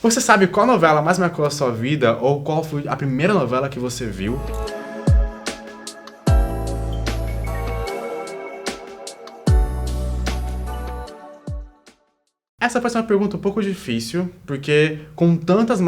Você sabe qual novela mais marcou a sua vida ou qual foi a primeira novela que você viu? Essa pode ser uma pergunta um pouco difícil, porque com tantas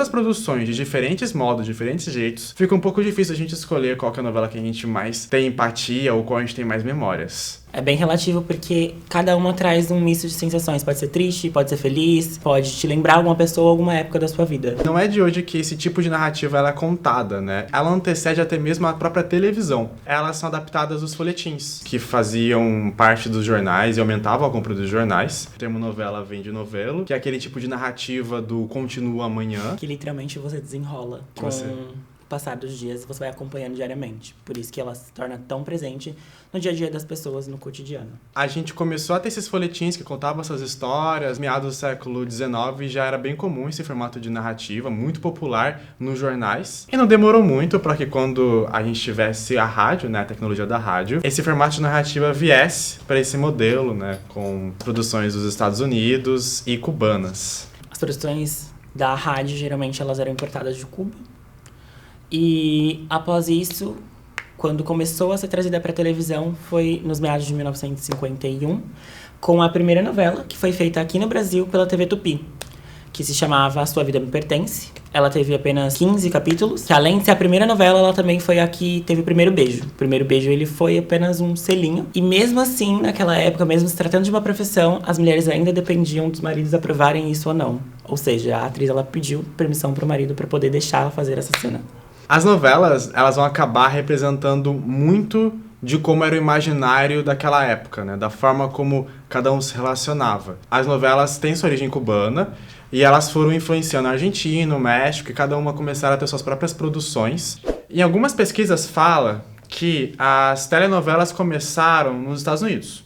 produções de diferentes modos, diferentes jeitos, fica um pouco difícil a gente escolher qual que é a novela que a gente mais tem empatia ou qual a gente tem mais memórias. É bem relativo porque cada uma traz um misto de sensações. Pode ser triste, pode ser feliz, pode te lembrar alguma pessoa ou alguma época da sua vida. Não é de hoje que esse tipo de narrativa ela é contada, né? Ela antecede até mesmo a própria televisão. Elas são adaptadas dos folhetins, que faziam parte dos jornais e aumentavam a compra dos jornais. O termo novela vem de novelo, que é aquele tipo de narrativa do continua amanhã. Que literalmente você desenrola com o passar dos dias, você vai acompanhando diariamente. Por isso que ela se torna tão presente no dia a dia das pessoas, no cotidiano. A gente começou a ter esses folhetins que contavam essas histórias. Meados do século XIX já era bem comum esse formato de narrativa, muito popular nos jornais. E não demorou muito para que quando a gente tivesse a rádio, né, a tecnologia da rádio, esse formato de narrativa viesse para esse modelo, né, com produções dos Estados Unidos e cubanas. As produções da rádio, geralmente, elas eram importadas de Cuba. E após isso, quando começou a ser trazida para a televisão, foi nos meados de 1951, com a primeira novela, que foi feita aqui no Brasil pela TV Tupi, que se chamava A Sua Vida Me Pertence. Ela teve apenas 15 capítulos, que além de ser a primeira novela, ela também foi a que teve o primeiro beijo. O primeiro beijo, ele foi apenas um selinho. E mesmo assim, naquela época, mesmo se tratando de uma profissão, as mulheres ainda dependiam dos maridos aprovarem isso ou não. Ou seja, a atriz, ela pediu permissão pro marido para poder deixar ela fazer essa cena. As novelas, elas vão acabar representando muito de como era o imaginário daquela época, né? Da forma como cada um se relacionava. As novelas têm sua origem cubana e elas foram influenciando a Argentina, o México, e cada uma começaram a ter suas próprias produções. Em algumas pesquisas fala que as telenovelas começaram nos Estados Unidos.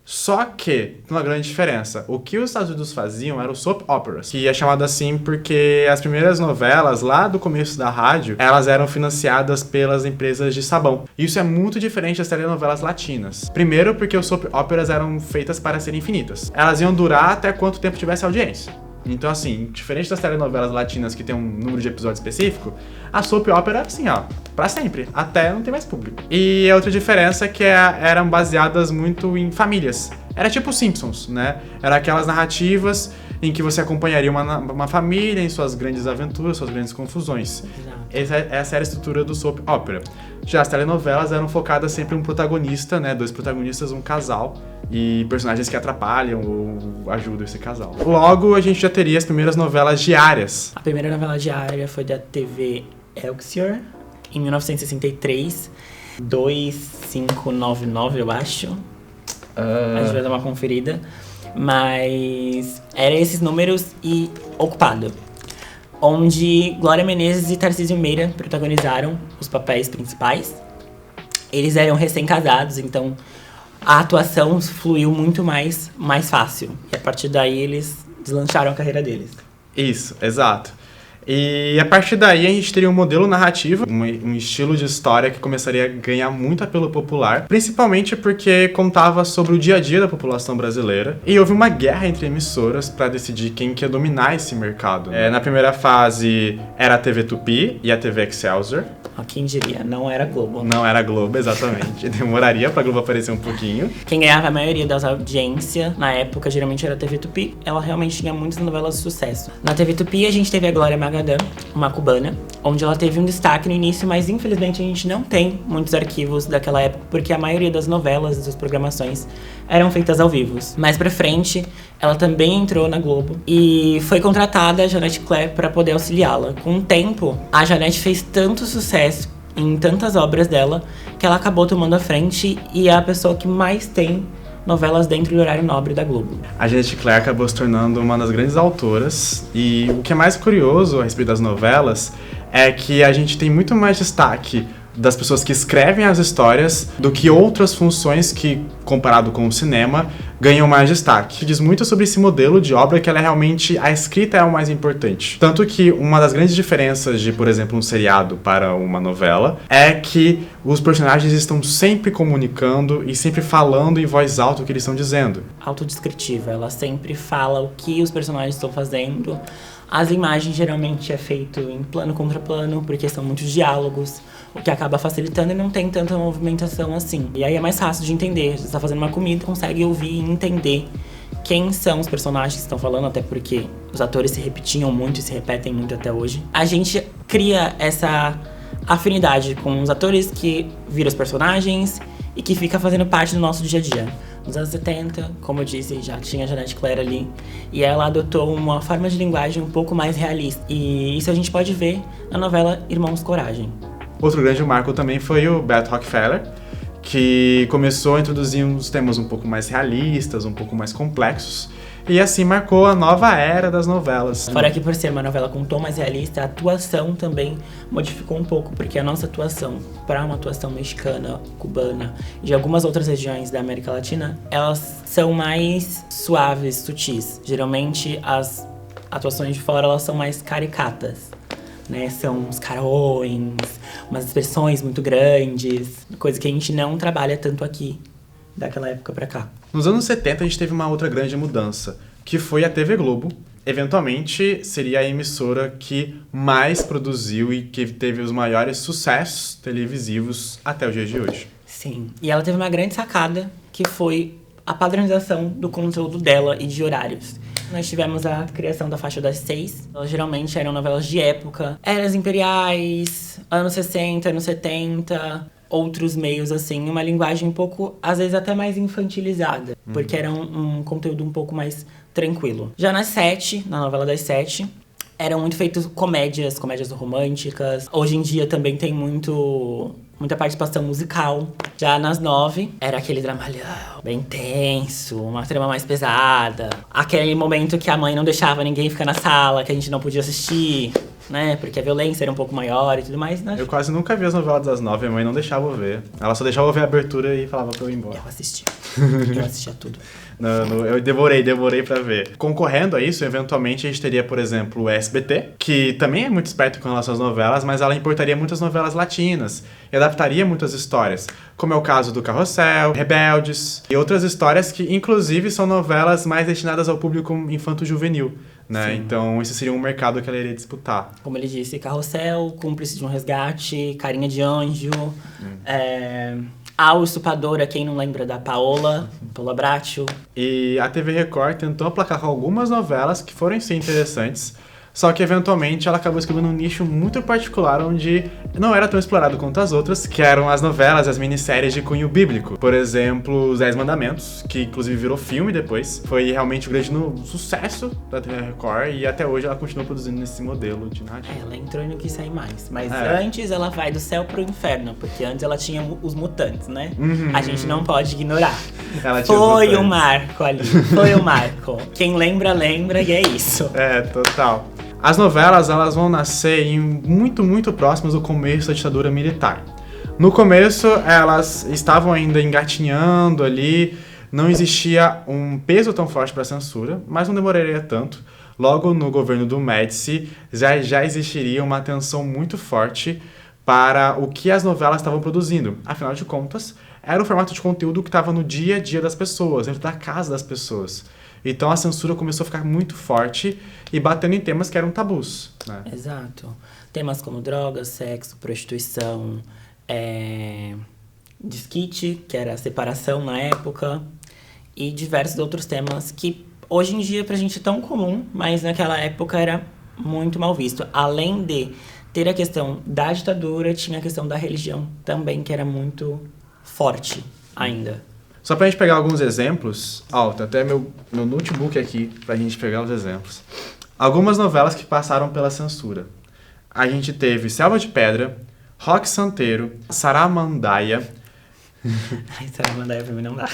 Só que, tem uma grande diferença. O que os Estados Unidos faziam era o soap operas, que é chamado assim porque as primeiras novelas, lá do começo da rádio, elas eram financiadas pelas empresas de sabão. Isso é muito diferente das telenovelas latinas. Primeiro porque os soap operas eram feitas para serem infinitas. Elas iam durar até quanto tempo tivesse audiência. Então, assim, diferente das telenovelas latinas que tem um número de episódio específico, a soap opera, assim, ó, pra sempre, até não ter mais público. E a outra diferença é que eram baseadas muito em famílias. Era tipo Simpsons, né? Era aquelas narrativas em que você acompanharia uma família em suas grandes aventuras, suas grandes confusões. Essa era a estrutura do soap opera. Já as telenovelas eram focadas sempre em um protagonista, né? Dois protagonistas, um casal, e personagens que atrapalham ou ajudam esse casal. Logo, a gente já teria as primeiras novelas diárias. A primeira novela diária foi da TV Excelsior, em 1963, 2599, eu acho. A gente vai dar uma conferida. Mas eram esses números e Ocupado, onde Glória Menezes e Tarcísio Meira protagonizaram os papéis principais. Eles eram recém-casados, então a atuação fluiu muito mais fácil. E a partir daí eles deslancharam a carreira deles. Isso, exato. E a partir daí a gente teria um modelo narrativo, um estilo de história que começaria a ganhar muito apelo popular, principalmente porque contava sobre o dia a dia da população brasileira e houve uma guerra entre emissoras para decidir quem que ia dominar esse mercado. Na primeira fase era a TV Tupi e a TV Excelsior. Quem diria, não era Globo. Não era Globo, exatamente. Demoraria pra Globo aparecer um pouquinho. Quem ganhava a maioria das audiências, na época, geralmente era a TV Tupi. Ela realmente tinha muitas novelas de sucesso. Na TV Tupi, a gente teve a Glória Magadã, uma cubana, onde ela teve um destaque no início, mas infelizmente a gente não tem muitos arquivos daquela época, porque a maioria das novelas, das programações, eram feitas ao vivo. Mais pra frente, ela também entrou na Globo e foi contratada a Janete Claire para poder auxiliá-la. Com o tempo, a Janete fez tanto sucesso em tantas obras dela que ela acabou tomando a frente e é a pessoa que mais tem novelas dentro do horário nobre da Globo. A Janete Claire acabou se tornando uma das grandes autoras e o que é mais curioso a respeito das novelas é que a gente tem muito mais destaque das pessoas que escrevem as histórias do que outras funções que, comparado com o cinema, ganham mais destaque. Diz muito sobre esse modelo de obra que ela é realmente, a escrita é o mais importante. Tanto que uma das grandes diferenças de, por exemplo, um seriado para uma novela é que os personagens estão sempre comunicando e sempre falando em voz alta o que eles estão dizendo. Autodescritiva, ela sempre fala o que os personagens estão fazendo. As imagens geralmente é feito em plano contra plano, porque são muitos diálogos, o que acaba facilitando e não tem tanta movimentação assim. E aí é mais fácil de entender. Você está fazendo uma comida, consegue ouvir e entender quem são os personagens que estão falando, até porque os atores se repetiam muito e se repetem muito até hoje. A gente cria essa afinidade com os atores que viram os personagens e que fica fazendo parte do nosso dia a dia. Nos anos 70, como eu disse, já tinha a Jeanette Claire ali, e ela adotou uma forma de linguagem um pouco mais realista. E isso a gente pode ver na novela Irmãos Coragem. Outro grande marco também foi o Beto Rockefeller, que começou a introduzir uns temas um pouco mais realistas, um pouco mais complexos, e assim marcou a nova era das novelas. Fora que por ser uma novela com um tom mais realista, a atuação também modificou um pouco, porque a nossa atuação, para uma atuação mexicana, cubana e de algumas outras regiões da América Latina, elas são mais suaves, sutis. Geralmente as atuações de fora elas são mais caricatas, né? São uns carões, umas expressões muito grandes, coisa que a gente não trabalha tanto aqui, daquela época pra cá. Nos anos 70 a gente teve uma outra grande mudança, que foi a TV Globo. Eventualmente seria a emissora que mais produziu e que teve os maiores sucessos televisivos até os dias de hoje. Sim, e ela teve uma grande sacada, que foi a padronização do conteúdo dela e de horários. Nós tivemos a criação da faixa das 6. Elas geralmente eram novelas de época. Eras imperiais, anos 60, anos 70... outros meios, assim, uma linguagem um pouco, às vezes até mais infantilizada, porque era um conteúdo um pouco mais tranquilo. Já nas 7, na novela das 7, eram muito feitas comédias românticas. Hoje em dia também tem muita participação musical. Já nas 9, era aquele dramalhão bem tenso, uma trama mais pesada. Aquele momento que a mãe não deixava ninguém ficar na sala, que a gente não podia assistir, né? Porque a violência era um pouco maior e tudo mais, né? Eu quase nunca vi as novelas das 9, a mãe não deixava eu ver. Ela só deixava eu ver a abertura e falava pra eu ir embora. Eu assistia tudo. Eu demorei pra ver. Concorrendo a isso, eventualmente a gente teria, por exemplo, o SBT, que também é muito esperto com relação às novelas, mas ela importaria muitas novelas latinas e adaptaria muitas histórias, como é o caso do Carrossel, Rebeldes e outras histórias que, inclusive, são novelas mais destinadas ao público infanto-juvenil, né? Sim. Então, esse seria um mercado que ela iria disputar. Como ele disse, Carrossel, Cúmplice de um Resgate, Carinha de Anjo, A Usurpadora, quem não lembra da Paola Bracho. E a TV Record tentou aplacar com algumas novelas que foram sim interessantes, só que eventualmente ela acabou escolhendo um nicho muito particular onde não era tão explorado quanto as outras, que eram as novelas, as minisséries de cunho bíblico. Por exemplo, Os 10 Mandamentos, que inclusive virou filme depois. Foi realmente um grande sucesso da TV Record e até hoje ela continua produzindo nesse modelo de narrativa. Ela entrou e não quis sair mais. Mas antes ela vai do céu pro inferno, porque antes ela tinha os mutantes, né? A gente não pode ignorar. Foi um marco ali, foi um marco. Quem lembra, lembra e é isso. É, total. As novelas, elas vão nascer muito próximas do começo da ditadura militar. No começo, elas estavam ainda engatinhando ali, não existia um peso tão forte para a censura, mas não demoraria tanto. Logo no governo do Médici, já existiria uma atenção muito forte para o que as novelas estavam produzindo. Afinal de contas, era o formato de conteúdo que estava no dia a dia das pessoas, dentro da casa das pessoas. Então a censura começou a ficar muito forte e batendo em temas que eram tabus, né? Exato. Temas como drogas, sexo, prostituição, desquite, que era a separação na época, e diversos outros temas que hoje em dia pra gente é tão comum, mas naquela época era muito mal visto. Além de ter a questão da ditadura, tinha a questão da religião também, que era muito forte ainda. Só pra gente pegar alguns exemplos, tem até meu notebook aqui pra gente pegar os exemplos. Algumas novelas que passaram pela censura. A gente teve Selva de Pedra, Rock Santeiro, Saramandaia, Ai, essa Amanda pra mim não dá.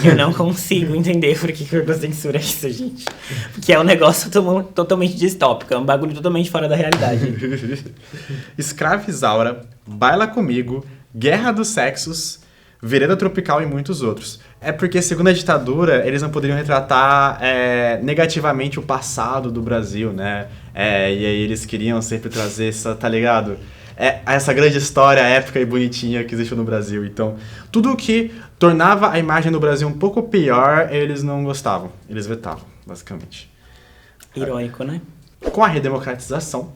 Eu não consigo entender por que eu censura isso, gente. Porque é um negócio totalmente distópico, é um bagulho totalmente fora da realidade. Escrava Isaura, Baila Comigo, Guerra dos Sexos, Vereda Tropical e muitos outros. É porque, segundo a ditadura, eles não poderiam retratar negativamente o passado do Brasil, né? E aí eles queriam sempre trazer essa, tá ligado? Essa grande história épica e bonitinha que existiu no Brasil. Então, tudo que tornava a imagem do Brasil um pouco pior, eles não gostavam. Eles vetavam, basicamente. Irônico, né? Com a redemocratização,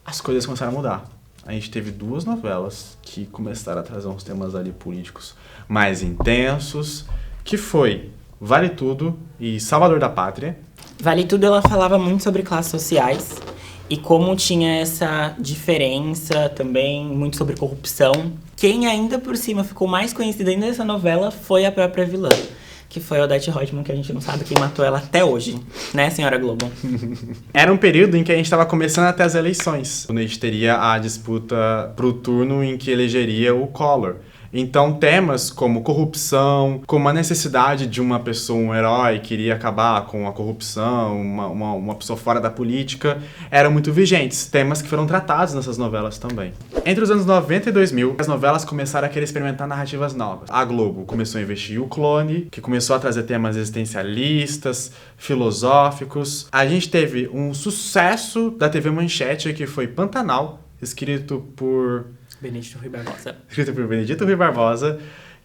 as coisas começaram a mudar. A gente teve 2 novelas que começaram a trazer uns temas ali políticos mais intensos, que foi Vale Tudo e Salvador da Pátria. Vale Tudo, ela falava muito sobre classes sociais e como tinha essa diferença também, muito sobre corrupção. Quem ainda por cima ficou mais conhecida ainda dessa novela foi a própria vilã, que foi a Odete Roitman, que a gente não sabe quem matou ela até hoje, né, senhora Globo? Era um período em que a gente estava começando até as eleições, quando a gente teria a disputa pro turno em que elegeria o Collor. Então, temas como corrupção, como a necessidade de uma pessoa, um herói, que iria acabar com a corrupção, uma pessoa fora da política, eram muito vigentes. Temas que foram tratados nessas novelas também. Entre os anos 90 e 2000, as novelas começaram a querer experimentar narrativas novas. A Globo começou a investir em O Clone, que começou a trazer temas existencialistas, filosóficos. A gente teve um sucesso da TV Manchete, que foi Pantanal, escrito por Benedito Rui Barbosa. Escrito por Benedito Rui Barbosa,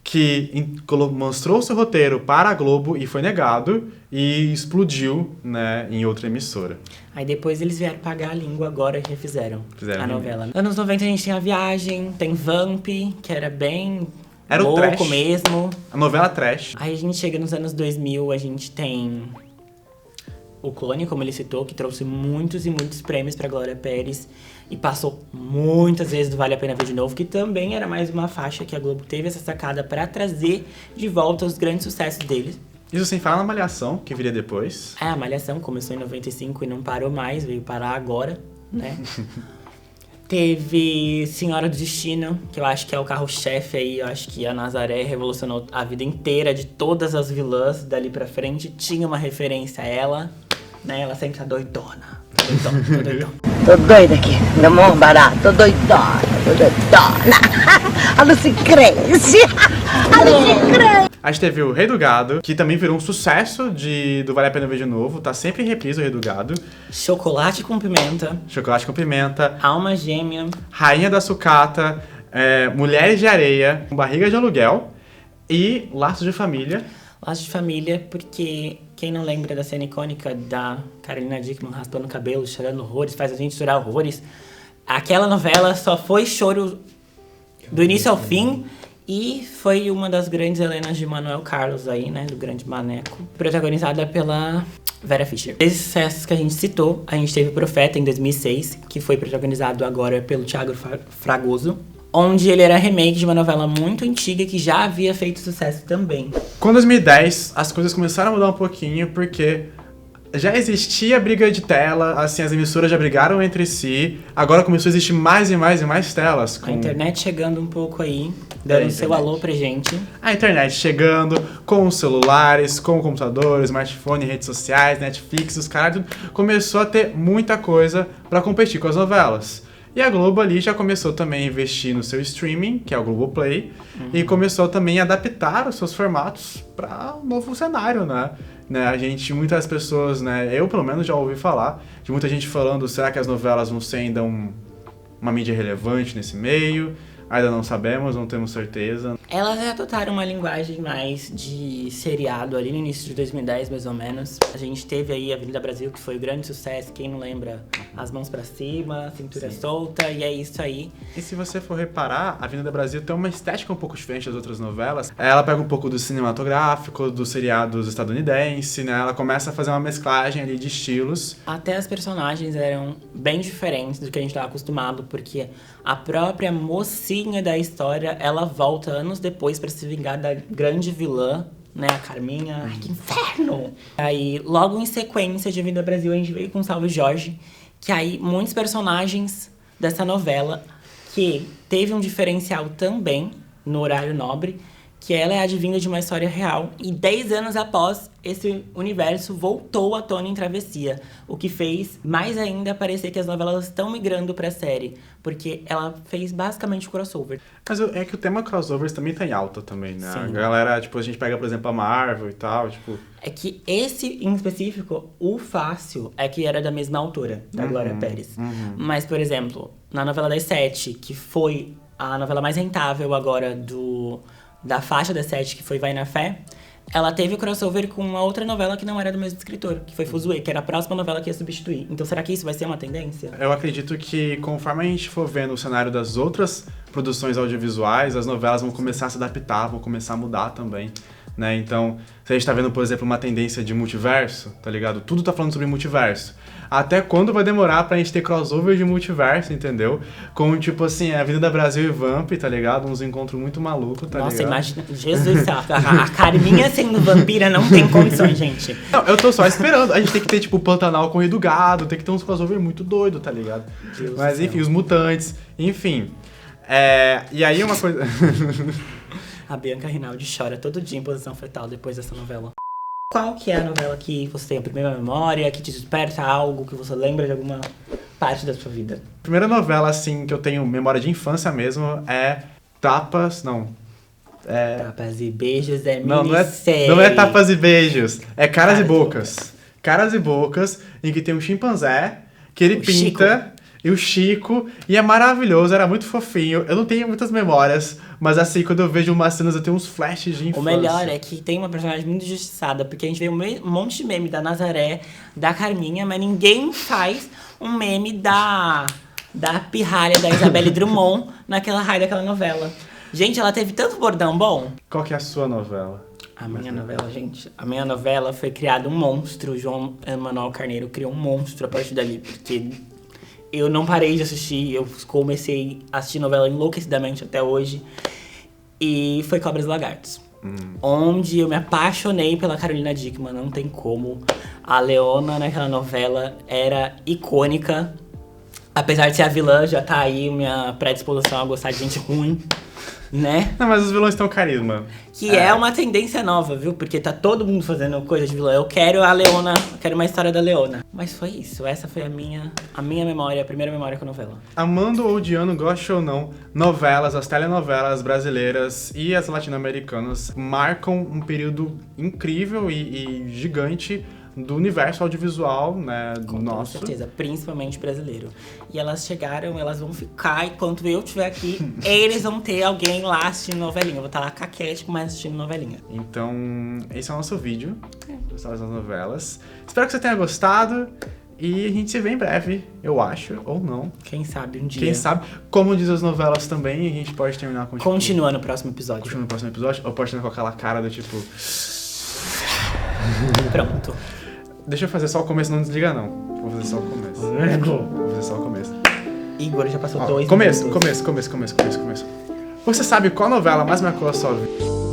que mostrou seu roteiro para a Globo e foi negado e explodiu, né, em outra emissora. Aí depois eles vieram pagar a língua agora e refizeram a novela. Anos 90 a gente tem A Viagem, tem Vamp, que era bem era louco o trash mesmo. A novela trash. Aí a gente chega nos anos 2000, a gente tem O Clone, como ele citou, que trouxe muitos e muitos prêmios pra Glória Pérez e passou muitas vezes do Vale a Pena Ver de Novo, que também era mais uma faixa que a Globo teve essa sacada pra trazer de volta os grandes sucessos deles. Isso sem falar na Malhação, que viria depois. A Malhação começou em 95 e não parou mais, veio parar agora, né? Teve Senhora do Destino, que eu acho que é o carro-chefe aí, eu acho que a Nazaré revolucionou a vida inteira de todas as vilãs dali pra frente, tinha uma referência a ela, né? Ela sempre tá doidona. Tô doida aqui, meu amor barato, tô doidona. A Lucy cresce. A gente teve o Rei do Gado, que também virou um sucesso do Vale a Pena Ver de Novo, tá sempre em reprise o Rei do Gado. Chocolate com Pimenta. Chocolate com Pimenta. Alma Gêmea. Rainha da Sucata. Mulheres de Areia. Barriga de Aluguel. E Laços de Família. Laços de Família, porque quem não lembra da cena icônica da Carolina Dickman raspando o cabelo, chorando horrores, faz a gente chorar horrores. Aquela novela só foi choro do início ao fim e foi uma das grandes Helenas de Manuel Carlos aí, né, do Grande Maneco, protagonizada pela Vera Fischer. Esses sucessos que a gente citou, a gente teve Profeta em 2006, que foi protagonizado agora pelo Thiago Fragoso, onde ele era remake de uma novela muito antiga que já havia feito sucesso também. Com 2010, as coisas começaram a mudar um pouquinho, porque já existia briga de tela, assim, as emissoras já brigaram entre si, agora começou a existir mais e mais e mais telas. A internet chegando um pouco aí, dando seu alô pra gente. A internet chegando, com os celulares, com o computador, smartphone, redes sociais, Netflix, os caras, começou a ter muita coisa pra competir com as novelas. E a Globo ali já começou também a investir no seu streaming, que é o Globoplay, e começou também a adaptar os seus formatos para um novo cenário, né? Muitas pessoas, né? Eu pelo menos já ouvi falar de muita gente falando, será que as novelas vão ser ainda uma mídia relevante nesse meio? Ainda não sabemos, não temos certeza. Elas adotaram uma linguagem mais de seriado ali no início de 2010, mais ou menos. A gente teve aí a Avenida Brasil, que foi um grande sucesso. Quem não lembra, As Mãos Pra Cima, Cintura Solta, e é isso aí. E se você for reparar, a Avenida Brasil tem uma estética um pouco diferente das outras novelas. Ela pega um pouco do cinematográfico, dos seriados estadunidenses, né? Ela começa a fazer uma mesclagem ali de estilos. Até as personagens eram bem diferentes do que a gente estava acostumado, porque a própria mocinha da história, ela volta anos depois pra se vingar da grande vilã, né, a Carminha. Ai, que inferno! Aí, logo em sequência de Avenida Brasil, a gente veio com Salve Jorge, que aí muitos personagens dessa novela, que teve um diferencial também, no horário nobre, que ela é advinda de uma história real. E 10 anos após, esse universo voltou à tona em Travessia. O que fez mais ainda parecer que as novelas estão migrando pra série. Porque ela fez basicamente o crossover. Mas é que o tema crossovers também tá em alta também, né? Sim. A galera, tipo, a gente pega, por exemplo, a Marvel e tal, tipo... É que esse, em específico, o Fácil, é que era da mesma autora, da Glória Pérez. Mas, por exemplo, na novela das 7, que foi a novela mais rentável agora da faixa das 7, que foi Vai na Fé, ela teve o crossover com uma outra novela que não era do mesmo escritor, que foi Fuzue, que era a próxima novela que ia substituir. Então será que isso vai ser uma tendência? Eu acredito que conforme a gente for vendo o cenário das outras produções audiovisuais, as novelas vão começar a se adaptar, vão começar a mudar também, né? Então, se a gente tá vendo, por exemplo, uma tendência de multiverso, tá ligado? Tudo tá falando sobre multiverso. Até quando vai demorar pra gente ter crossover de multiverso, entendeu? Com, tipo assim, a Avenida Brasil e Vamp, tá ligado? Uns encontros muito malucos, tá Nossa, ligado? imagina. Jesus, a Carminha sendo vampira não tem condições, gente. Não, eu tô só esperando. A gente tem que ter, tipo, o Pantanal com o Rei do Gado, tem que ter uns crossover muito doido, tá ligado? Deus Mas, do enfim, céu. os mutantes, enfim. E aí uma coisa... A Bianca Rinaldi chora todo dia em posição fetal depois dessa novela. Qual que é a novela que você tem a primeira memória, que te desperta algo, que você lembra de alguma parte da sua vida? Primeira novela, assim, que eu tenho memória de infância mesmo é Tapas... Não. Tapas e Beijos é Não minissérie. não é Tapas e Beijos. É Caras e Caras e Bocas. Caras e Bocas, em que tem um chimpanzé, que ele O pinta... E o Chico, e é maravilhoso, era muito fofinho. Eu não tenho muitas memórias, mas assim, quando eu vejo umas cenas, eu tenho uns flashes de infância. O melhor é que tem uma personagem muito injustiçada, porque a gente vê um monte de meme da Nazaré, da Carminha, mas ninguém faz um meme da pirralha da Isabelle Drummond naquela raia daquela novela. Gente, ela teve tanto bordão bom. Qual que é a sua novela? A minha novela, gente, a minha novela foi criado um monstro. O João Emanuel Carneiro criou um monstro a partir dali, porque eu não parei de assistir, eu comecei a assistir novela enlouquecidamente até hoje. E foi Cobras e Lagartos. Onde eu me apaixonei pela Carolina Dickmann, não tem como. A Leona naquela novela era icônica. Apesar de ser a vilã, já tá aí minha predisposição a gostar de gente ruim, né? Não, mas os vilões têm um carisma. Que é uma tendência nova, viu? Porque tá todo mundo fazendo coisa de vilã. Eu quero a Leona, eu quero uma história da Leona. Mas foi isso, essa foi a minha memória, a primeira memória com a novela. Amando ou odiando, goste ou não, novelas, as telenovelas brasileiras e as latino-americanas marcam um período incrível e gigante do universo audiovisual, né, Com nosso. toda certeza, principalmente brasileiro. E elas chegaram, elas vão ficar, enquanto eu estiver aqui, eles vão ter alguém lá assistindo novelinha. Eu vou estar lá caquético, mas assistindo novelinha. Então, esse é o nosso vídeo sobre as novelas. Espero que você tenha gostado e a gente se vê em breve, eu acho, ou não. Quem sabe um dia. Quem sabe, como diz as novelas também, a gente pode terminar com tipo, Continua no próximo episódio. continua no próximo episódio, ou pode terminar com aquela cara do tipo... Pronto. Deixa eu fazer só o começo, não desliga não. Vou fazer só o começo. Vou fazer só o começo. Igor já passou Ó, 2 começo. minutos. Você sabe qual novela mais marcou a sua vida?